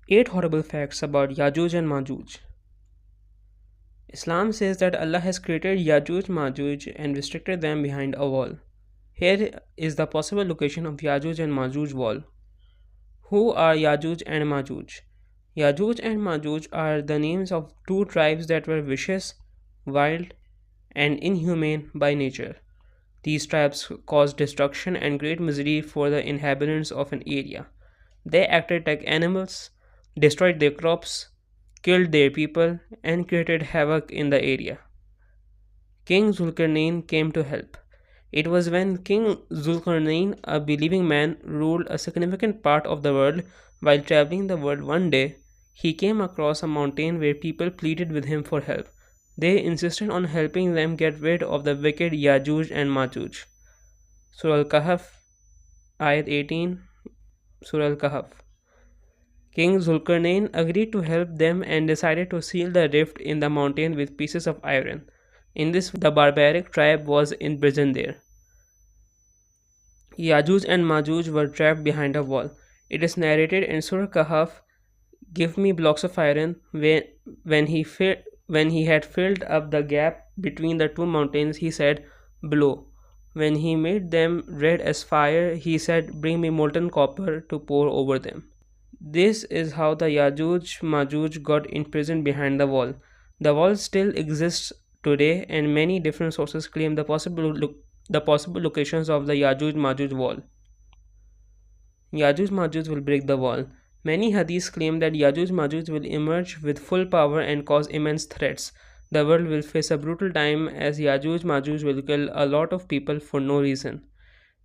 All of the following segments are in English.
8 horrible facts about Yajuj and Majuj. Islam says that Allah has created Yajuj Majuj and restricted them behind a wall. Here is the possible location of Yajuj and Majuj wall. Who are Yajuj and Majuj? Yajuj and Majuj are the names of two tribes that were vicious, wild, and inhumane by nature. These tribes caused destruction and great misery for the inhabitants of an area. They acted like animals, destroyed their crops, killed their people, and created havoc in the area. King Zulkarnain came to help. It was when King Zulkarnain, a believing man, ruled a significant part of the world. While traveling the world one day, he came across a mountain where people pleaded with him for help. They insisted on helping them get rid of the wicked Yajuj and Majuj. Surah Al-Kahf, Ayat 18, Surah Al-Kahf. King Zulkarnain agreed to help them and decided to seal the rift in the mountain with pieces of iron. In this, the barbaric tribe was imprisoned there. Yajuj and Majuj were trapped behind a wall. It is narrated in Surah Kahf, "Give me blocks of iron." When he when he had filled up the gap between the two mountains, he said, "Blow." When he made them red as fire, he said, "Bring me molten copper to pour over them." This is how the Yajuj Majuj got imprisoned behind the wall. The wall still exists today, and many different sources claim the possible locations of the Yajuj Majuj wall. Yajuj Majuj will break the wall. Many hadiths claim that Yajuj Majuj will emerge with full power and cause immense threats. The world will face a brutal time as Yajuj Majuj will kill a lot of people for no reason.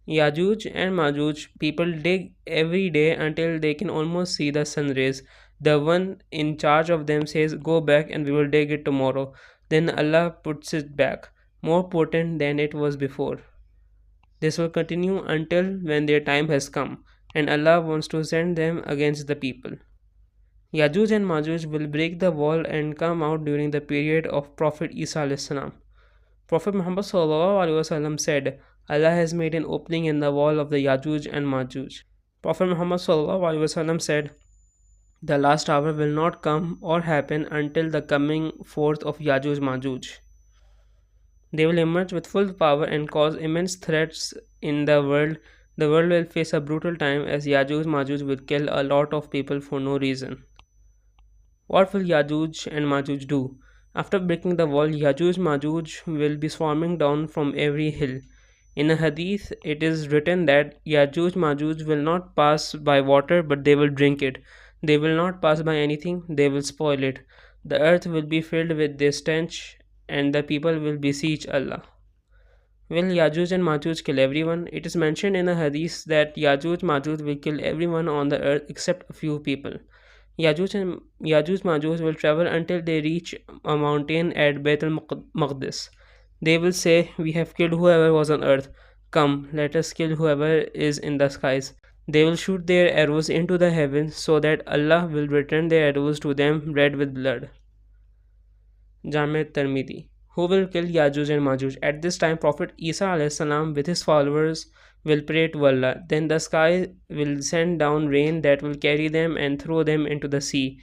Yajuj and Majuj people dig every day until they can almost see the sun rays. The one in charge of them says, "Go back and we will dig it tomorrow." Then Allah puts it back, more potent than it was before. This will continue until when their time has come, and Allah wants to send them against the people. Yajuj and Majuj will break the wall and come out during the period of Prophet Isa alayhis salam. Prophet Muhammad said, "Allah has made an opening in the wall of the Yajuj and Majuj." Prophet Muhammad said, "The last hour will not come or happen until the coming forth of Yajuj Majuj. They will emerge with full power and cause immense threats in the world. The world will face a brutal time as Yajuj Majuj will kill a lot of people for no reason." What will Yajuj and Majuj do? After breaking the wall, Yajuj Majuj will be swarming down from every hill. In a hadith, it is written that Yajuj Majuj will not pass by water, but they will drink it. They will not pass by anything, they will spoil it. The earth will be filled with their stench, and the people will beseech Allah. Will Yajuj and Majuj kill everyone? It is mentioned in a hadith that Yajuj Majuj will kill everyone on the earth except a few people. Yajuj Majuj will travel until they reach a mountain at Beit al-Maqdis. They will say, "We have killed whoever was on earth. Come, let us kill whoever is in the skies." They will shoot their arrows into the heavens so that Allah will return their arrows to them red with blood. Jami' Tirmidhi. Who will kill Yajuj and Majuj? At this time, Prophet Isa alayhis salam with his followers will pray to Allah. Then the sky will send down rain that will carry them and throw them into the sea.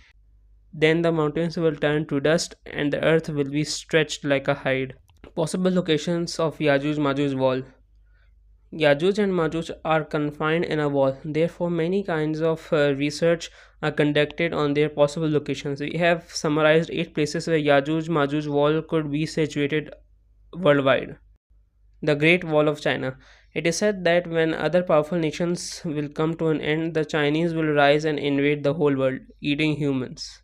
Then the mountains will turn to dust and the earth will be stretched like a hide. Possible locations of Yajuj Majuj wall. Yajuj and Majuj are confined in a wall. Therefore, many kinds of research are conducted on their possible locations. We have summarized 8 places where Yajuj Majuj wall could be situated worldwide. The Great Wall of China. It is said that when other powerful nations will come to an end, the Chinese will rise and invade the whole world, eating humans.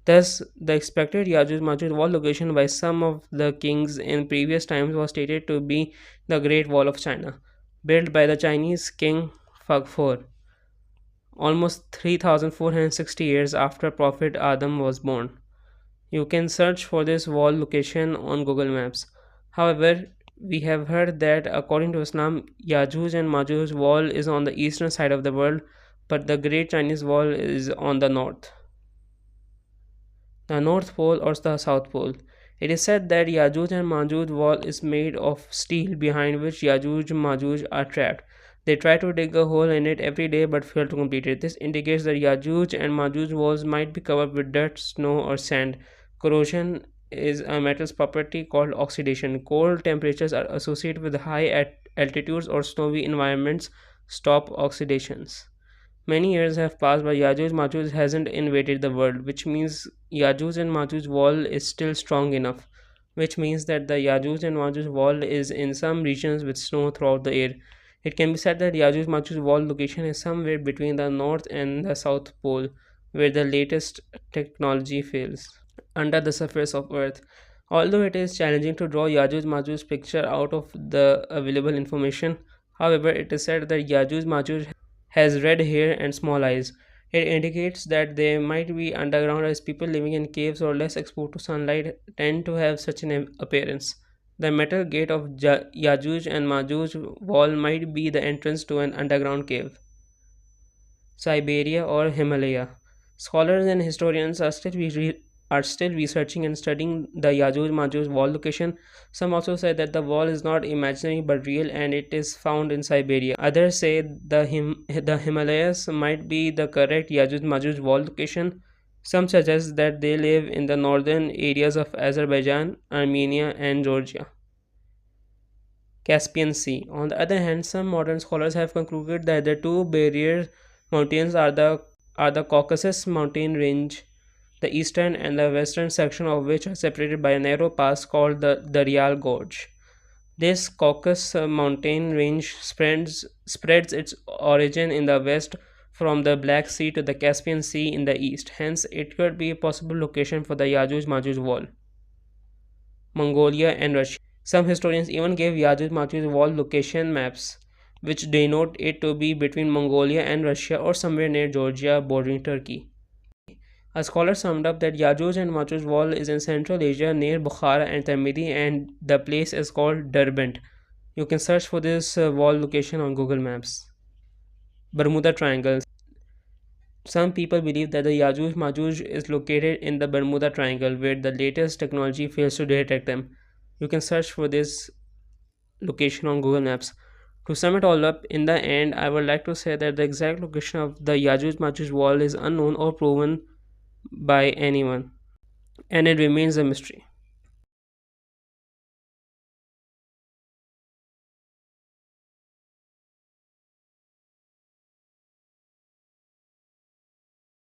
Thus, the expected Yajuj Majuj wall location by some of the kings in previous times was stated to be the Great Wall of China, built by the Chinese king Fagfor, almost 3460 years after Prophet Adam was born. You can search for this wall location on Google Maps. However, we have heard that according to Islam, Yajuj and Majuj wall is on the eastern side of the world, but the Great Chinese Wall is on the north. The North Pole or the South Pole. It is said that Yajuj and Majuj wall is made of steel behind which Yajuj Majuj are trapped. They try to dig a hole in it every day but fail to complete it. This indicates that Yajuj and Majuj walls might be covered with dirt, snow, or sand. Corrosion is a metal's property called oxidation. Cold temperatures are associated with high altitudes or snowy environments stop oxidations. Many years have passed, but Yajuj Majuj hasn't invaded the world, which means Yajuj and Majuj wall is still strong enough. Which means that the Yajuj and Majuj wall is in some regions with snow throughout the year. It can be said that Yajuj Majuj wall location is somewhere between the North and the South Pole, where the latest technology fails. Under the surface of Earth. Although it is challenging to draw Yajuj Majuj picture out of the available information, however, it is said that Yajuj Majuj has red hair and small eyes. It indicates that they might be underground as people living in caves or less exposed to sunlight tend to have such an appearance. The metal gate of Yajuj and Majuj wall might be the entrance to an underground cave. Siberia or Himalaya. Scholars and historians are still researching and studying the Yajuj Majuj wall location. Some also say that the wall is not imaginary but real and it is found in Siberia. Others say the Himalayas might be the correct Yajuj Majuj wall location. Some suggest that they live in the northern areas of Azerbaijan, Armenia, and Georgia. Caspian Sea. On the other hand, some modern scholars have concluded that the two barrier mountains are the Caucasus mountain range, the eastern and the western section of which are separated by a narrow pass called the Daryal Gorge. This Caucasus mountain range spreads its origin in the west from the Black Sea to the Caspian Sea in the east. Hence, it could be a possible location for the Yajuj Majuj wall. Mongolia and Russia. Some historians even gave Yajuj Majuj wall location maps, which denote it to be between Mongolia and Russia or somewhere near Georgia bordering Turkey. A scholar summed up that Yajuj and Majuj wall is in Central Asia near Bukhara and Tamidi, and the place is called Derbent. You can search for this wall location on Google Maps. Bermuda Triangle. Some people believe that the Yajuj Majuj is located in the Bermuda Triangle, where the latest technology fails to detect them. You can search for this location on Google Maps. To sum it all up, in the end, I would like to say that the exact location of the Yajuj Majuj wall is unknown or proven by anyone, and it remains a mystery.